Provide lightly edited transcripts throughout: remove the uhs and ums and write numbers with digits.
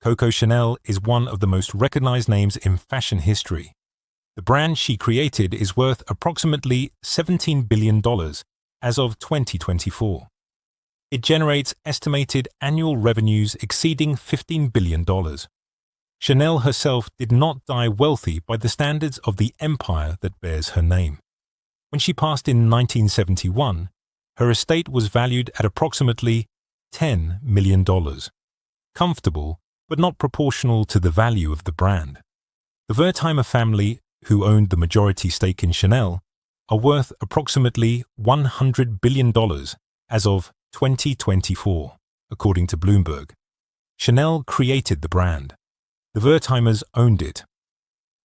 Coco Chanel is one of the most recognized names in fashion history. The brand she created is worth approximately $17 billion as of 2024. It generates estimated annual revenues exceeding $15 billion. Chanel herself did not die wealthy by the standards of the empire that bears her name. When she passed in 1971, her estate was valued at approximately $10 million. Comfortable, but not proportional to the value of the brand. The Wertheimer family, who owned the majority stake in Chanel, are worth approximately $100 billion as of 2024, according to Bloomberg. Chanel created the brand. The Wertheimers owned it.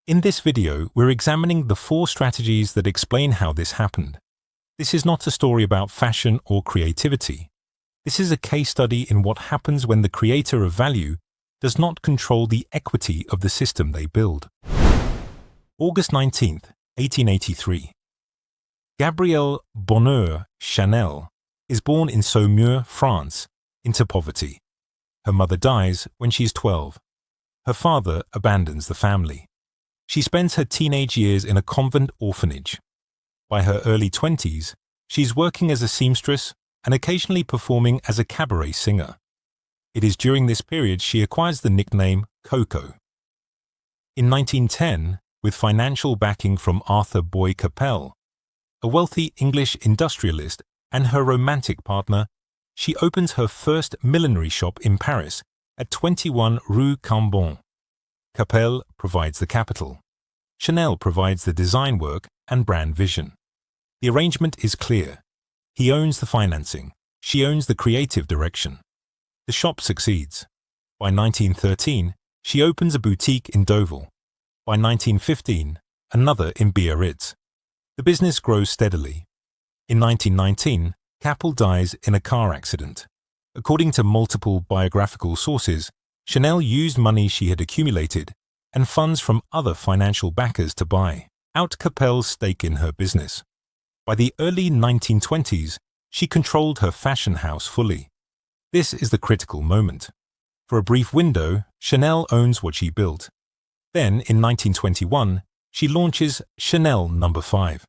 In this video, we're examining the 4 strategies that explain how this happened. This is not a story about fashion or creativity. This is a case study in what happens when the creator of value does not control the equity of the system they build. August 19, 1883. Gabrielle Bonheur Chanel is born in Saumur, France, into poverty. Her mother dies when she's 12. Her father abandons the family. She spends her teenage years in a convent orphanage. By her early 20s, she's working as a seamstress and occasionally performing as a cabaret singer. It is during this period she acquires the nickname Coco. In 1910, with financial backing from Arthur Boy Capel, a wealthy English industrialist and her romantic partner, she opens her first millinery shop in Paris at 21 Rue Cambon. Capel provides the capital. Chanel provides the design work and brand vision. The arrangement is clear. He owns the financing. She owns the creative direction. The shop succeeds. By 1913, she opens a boutique in Deauville. By 1915, another in Biarritz. The business grows steadily. In 1919, Capel dies in a car accident. According to multiple biographical sources, Chanel used money she had accumulated and funds from other financial backers to buy out Capel's stake in her business. By the early 1920s, she controlled her fashion house fully. This is the critical moment. For a brief window, Chanel owns what she built. Then, in 1921, she launches Chanel No. 5,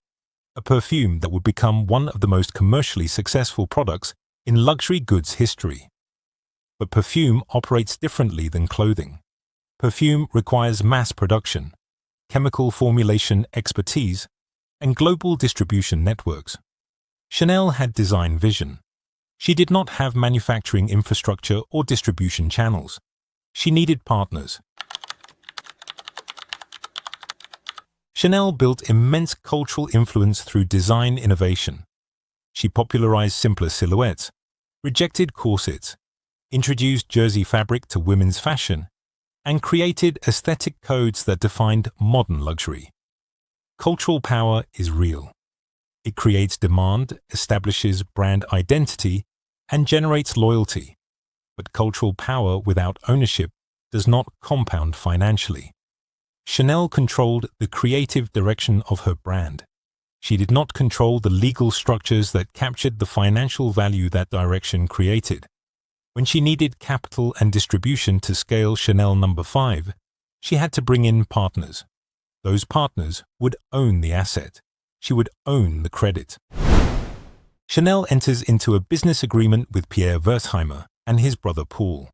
a perfume that would become one of the most commercially successful products in luxury goods history. But perfume operates differently than clothing. Perfume requires mass production, chemical formulation expertise, and global distribution networks. Chanel had design vision. She did not have manufacturing infrastructure or distribution channels. She needed partners. Chanel built immense cultural influence through design innovation. She popularized simpler silhouettes, rejected corsets, introduced jersey fabric to women's fashion, and created aesthetic codes that defined modern luxury. Cultural power is real. It creates demand, establishes brand identity, and generates loyalty. But cultural power without ownership does not compound financially. Chanel controlled the creative direction of her brand. She did not control the legal structures that captured the financial value that direction created. When she needed capital and distribution to scale Chanel No. 5, she had to bring in partners. Those partners would own the asset. She would own the credit. Chanel enters into a business agreement with Pierre Wertheimer and his brother Paul.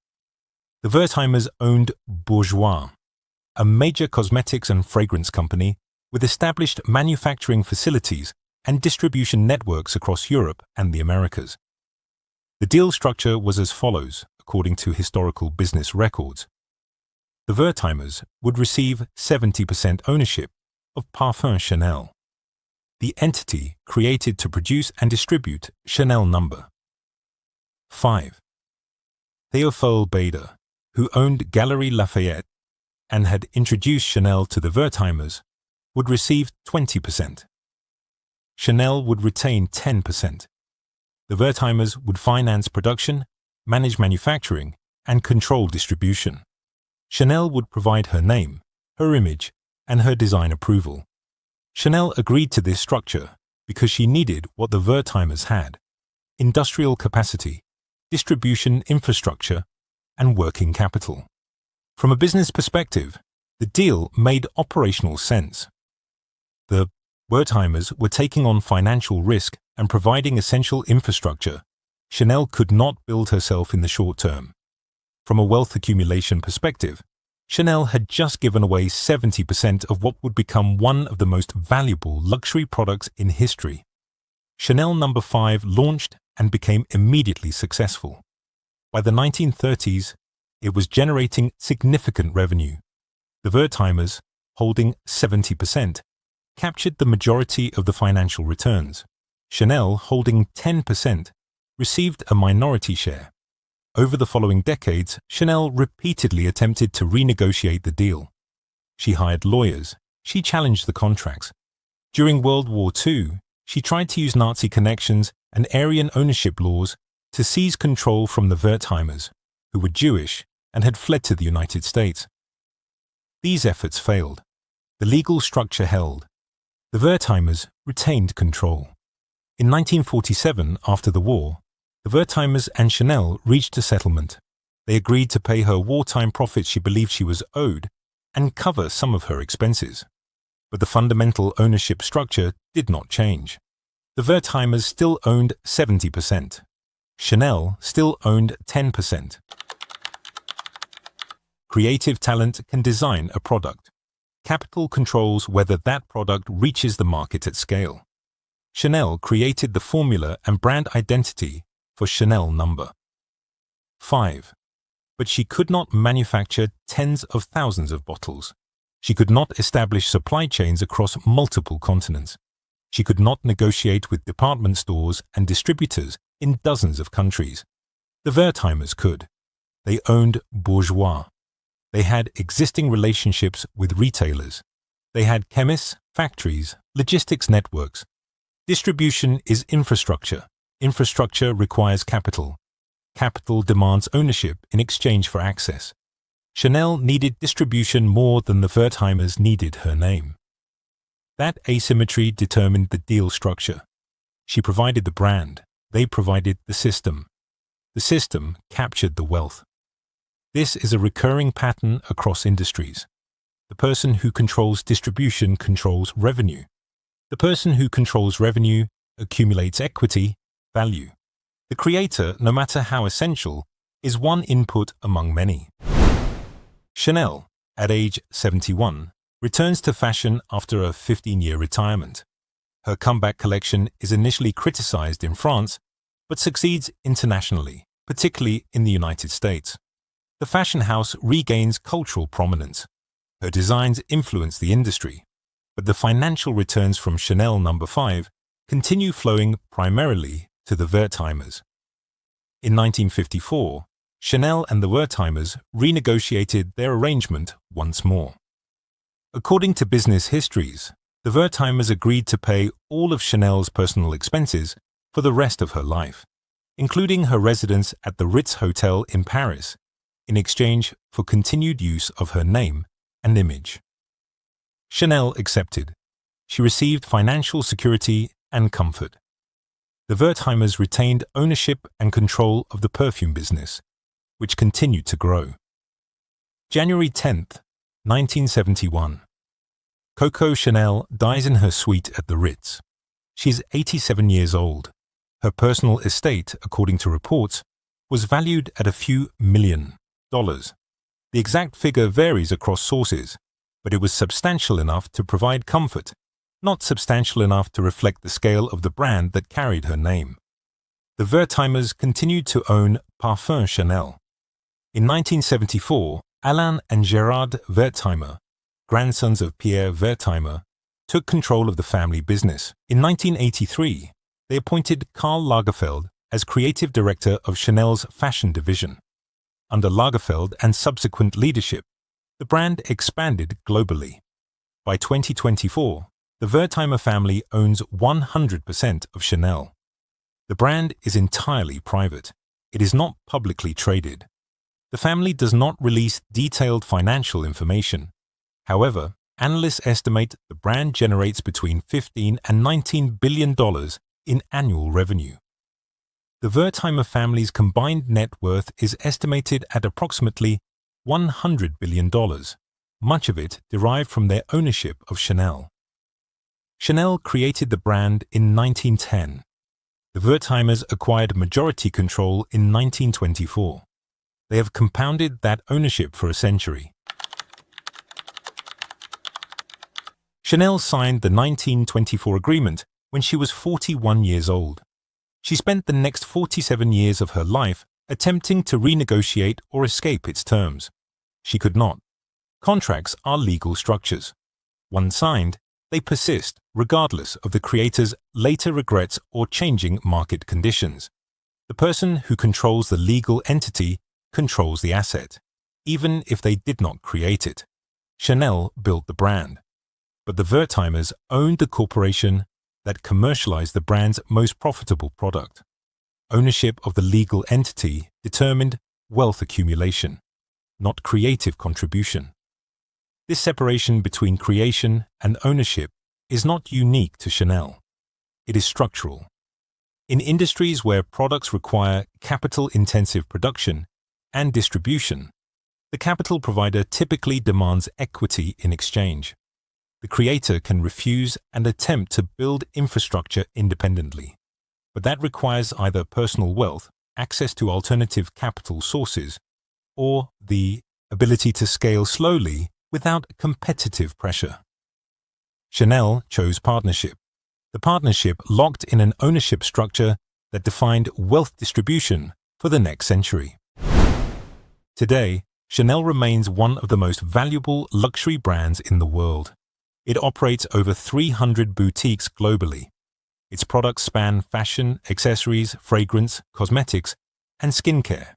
The Wertheimers owned Bourjois, a major cosmetics and fragrance company with established manufacturing facilities and distribution networks across Europe and the Americas. The deal structure was as follows, according to historical business records. The Wertheimers would receive 70% ownership of Parfums Chanel, the entity created to produce and distribute Chanel No. 5. Théophile Bader, who owned Galeries Lafayette and had introduced Chanel to the Wertheimers, would receive 20%. Chanel would retain 10%. The Wertheimers would finance production, manage manufacturing, and control distribution. Chanel would provide her name, her image, and her design approval. Chanel agreed to this structure because she needed what the Wertheimers had: industrial capacity, distribution infrastructure, and working capital. From a business perspective, the deal made operational sense. The Wertheimers were taking on financial risk and providing essential infrastructure Chanel could not build herself in the short term. From a wealth accumulation perspective, Chanel had just given away 70% of what would become one of the most valuable luxury products in history. Chanel No. 5 launched and became immediately successful. By the 1930s, it was generating significant revenue. The Wertheimers, holding 70%, captured the majority of the financial returns. Chanel, holding 10%, received a minority share. Over the following decades, Chanel repeatedly attempted to renegotiate the deal. She hired lawyers. She challenged the contracts. During World War II, she tried to use Nazi connections and Aryan ownership laws to seize control from the Wertheimers, who were Jewish and had fled to the United States. These efforts failed. The legal structure held. The Wertheimers retained control. In 1947, after the war, the Wertheimers and Chanel reached a settlement. They agreed to pay her wartime profits she believed she was owed and cover some of her expenses. But the fundamental ownership structure did not change. The Wertheimers still owned 70%. Chanel still owned 10%. Creative talent can design a product. Capital controls whether that product reaches the market at scale. Chanel created the formula and brand identity for Chanel No. 5. But she could not manufacture tens of thousands of bottles. She could not establish supply chains across multiple continents. She could not negotiate with department stores and distributors in dozens of countries. The Wertheimers could. They owned bourgeois. They had existing relationships with retailers. They had chemists, factories, logistics networks. Distribution is infrastructure. Infrastructure requires capital. Capital demands ownership in exchange for access. Chanel needed distribution more than the Wertheimers needed her name. That asymmetry determined the deal structure. She provided the brand. They provided the system. The system captured the wealth. This is a recurring pattern across industries. The person who controls distribution controls revenue. The person who controls revenue accumulates equity, value. The creator, no matter how essential, is one input among many. Chanel, at age 71, returns to fashion after a 15-year retirement. Her comeback collection is initially criticized in France, but succeeds internationally, particularly in the United States. The fashion house regains cultural prominence. Her designs influence the industry, but the financial returns from Chanel No. 5 continue flowing primarily to the Wertheimers. In 1954, Chanel and the Wertheimers renegotiated their arrangement once more. According to business histories, the Wertheimers agreed to pay all of Chanel's personal expenses for the rest of her life, including her residence at the Ritz Hotel in Paris, in exchange for continued use of her name and image. Chanel accepted. She received financial security and comfort. The Wertheimers retained ownership and control of the perfume business, which continued to grow. January 10, 1971. Coco Chanel dies in her suite at the Ritz. She is 87 years old. Her personal estate, according to reports, was valued at a few $1 million. The exact figure varies across sources, but it was substantial enough to provide comfort, not substantial enough to reflect the scale of the brand that carried her name. The Wertheimers continued to own Parfums Chanel. In 1974, Alain and Gerard Wertheimer, grandsons of Pierre Wertheimer, took control of the family business. In 1983, they appointed Karl Lagerfeld as creative director of Chanel's fashion division. Under Lagerfeld and subsequent leadership, the brand expanded globally. By 2024, the Wertheimer family owns 100% of Chanel. The brand is entirely private. It is not publicly traded. The family does not release detailed financial information. However, analysts estimate the brand generates between $15 and $19 billion in annual revenue. The Wertheimer family's combined net worth is estimated at approximately $100 billion, much of it derived from their ownership of Chanel. Chanel created the brand in 1910. The Wertheimers acquired majority control in 1924. They have compounded that ownership for a century. Chanel signed the 1924 agreement when she was 41 years old. She spent the next 47 years of her life attempting to renegotiate or escape its terms. She could not. Contracts are legal structures. Once signed, they persist regardless of the creator's later regrets or changing market conditions. The person who controls the legal entity controls the asset, even if they did not create it. Chanel built the brand, but the Wertheimers owned the corporation that commercialized the brand's most profitable product. Ownership of the legal entity determined wealth accumulation, not creative contribution. This separation between creation and ownership is not unique to Chanel. It is structural. In industries where products require capital-intensive production and distribution, the capital provider typically demands equity in exchange. The creator can refuse and attempt to build infrastructure independently, but that requires either personal wealth, access to alternative capital sources, or the ability to scale slowly without competitive pressure. Chanel chose partnership. The partnership locked in an ownership structure that defined wealth distribution for the next century. Today, Chanel remains one of the most valuable luxury brands in the world. It operates over 300 boutiques globally. Its products span fashion, accessories, fragrance, cosmetics, and skincare.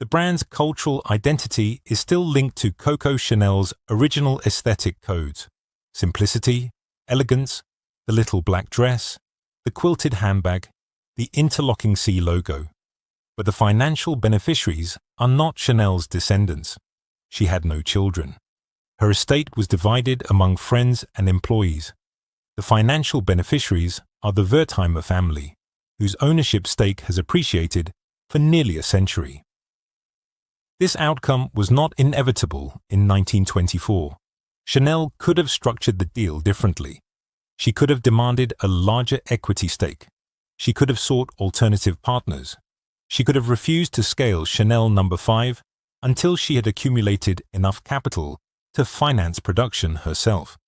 The brand's cultural identity is still linked to Coco Chanel's original aesthetic codes: simplicity, elegance, the little black dress, the quilted handbag, the interlocking C logo. But the financial beneficiaries are not Chanel's descendants. She had no children. Her estate was divided among friends and employees. The financial beneficiaries are the Wertheimer family, whose ownership stake has appreciated for nearly a century. This outcome was not inevitable in 1924. Chanel could have structured the deal differently. She could have demanded a larger equity stake. She could have sought alternative partners. She could have refused to scale Chanel No. 5 until she had accumulated enough capital to finance production herself.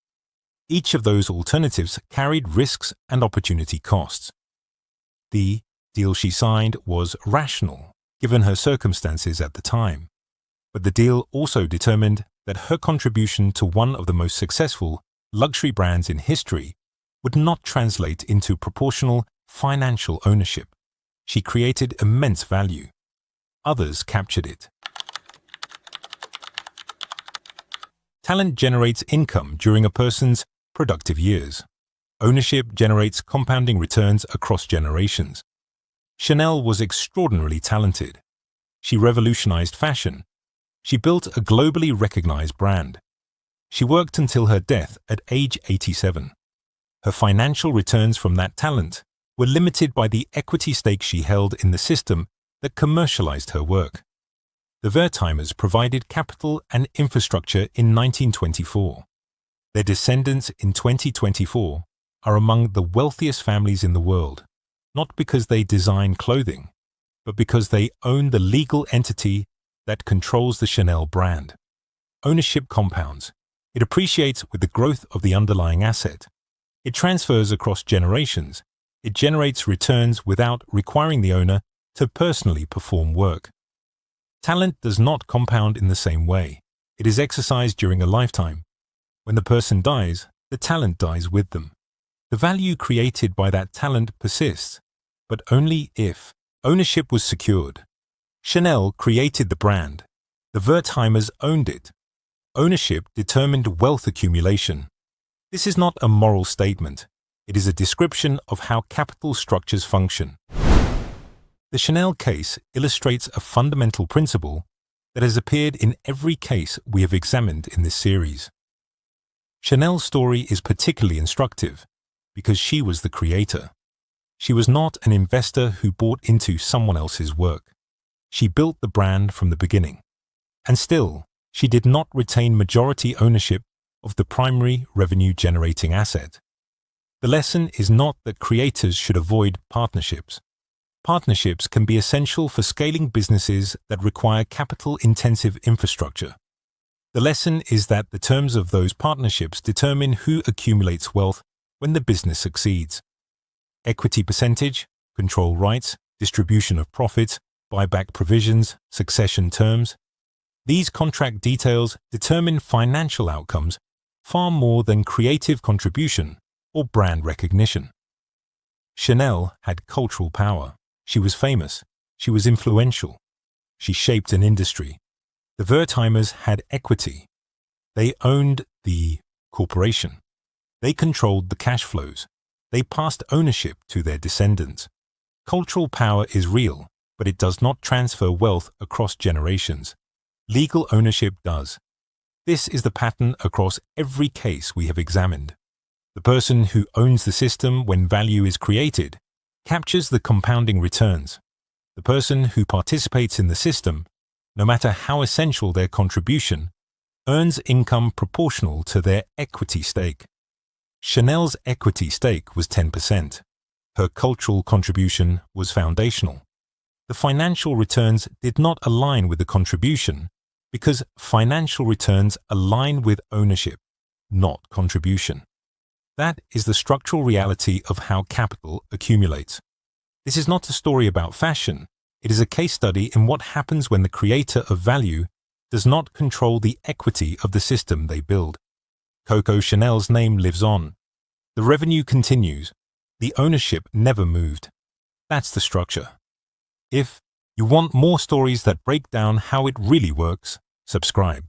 Each of those alternatives carried risks and opportunity costs. The deal she signed was rational, given her circumstances at the time, but the deal also determined that her contribution to one of the most successful luxury brands in history would not translate into proportional financial ownership. She created immense value. Others captured it. Talent generates income during a person's productive years. Ownership generates compounding returns across generations. Chanel was extraordinarily talented. She revolutionized fashion. She built a globally recognized brand. She worked until her death at age 87. Her financial returns from that talent were limited by the equity stake she held in the system that commercialized her work. The Wertheimers provided capital and infrastructure in 1924. Their descendants in 2024 are among the wealthiest families in the world, not because they design clothing, but because they own the legal entity that controls the Chanel brand. Ownership compounds. It appreciates with the growth of the underlying asset. It transfers across generations. It generates returns without requiring the owner to personally perform work. Talent does not compound in the same way. It is exercised during a lifetime. When the person dies, the talent dies with them. The value created by that talent persists, but only if ownership was secured. Chanel created the brand. The Wertheimers owned it. Ownership determined wealth accumulation. This is not a moral statement. It is a description of how capital structures function. The Chanel case illustrates a fundamental principle that has appeared in every case we have examined in this series. Chanel's story is particularly instructive because she was the creator. She was not an investor who bought into someone else's work. She built the brand from the beginning. And still, she did not retain majority ownership of the primary revenue-generating asset. The lesson is not that creators should avoid partnerships. Partnerships can be essential for scaling businesses that require capital-intensive infrastructure. The lesson is that the terms of those partnerships determine who accumulates wealth when the business succeeds. Equity percentage, control rights, distribution of profits, buyback provisions, succession terms. These contract details determine financial outcomes far more than creative contribution or brand recognition. Chanel had cultural power. She was famous. She was influential. She shaped an industry. The Wertheimers had equity. They owned the corporation. They controlled the cash flows. They passed ownership to their descendants. Cultural power is real, but it does not transfer wealth across generations. Legal ownership does. This is the pattern across every case we have examined. The person who owns the system when value is created captures the compounding returns. The person who participates in the system, no matter how essential their contribution, earns income proportional to their equity stake. Chanel's equity stake was 10%. Her cultural contribution was foundational. The financial returns did not align with the contribution because financial returns align with ownership, not contribution. That is the structural reality of how capital accumulates. This is not a story about fashion. It is a case study in what happens when the creator of value does not control the equity of the system they build. Coco Chanel's name lives on. The revenue continues. The ownership never moved. That's the structure. If you want more stories that break down how it really works, subscribe.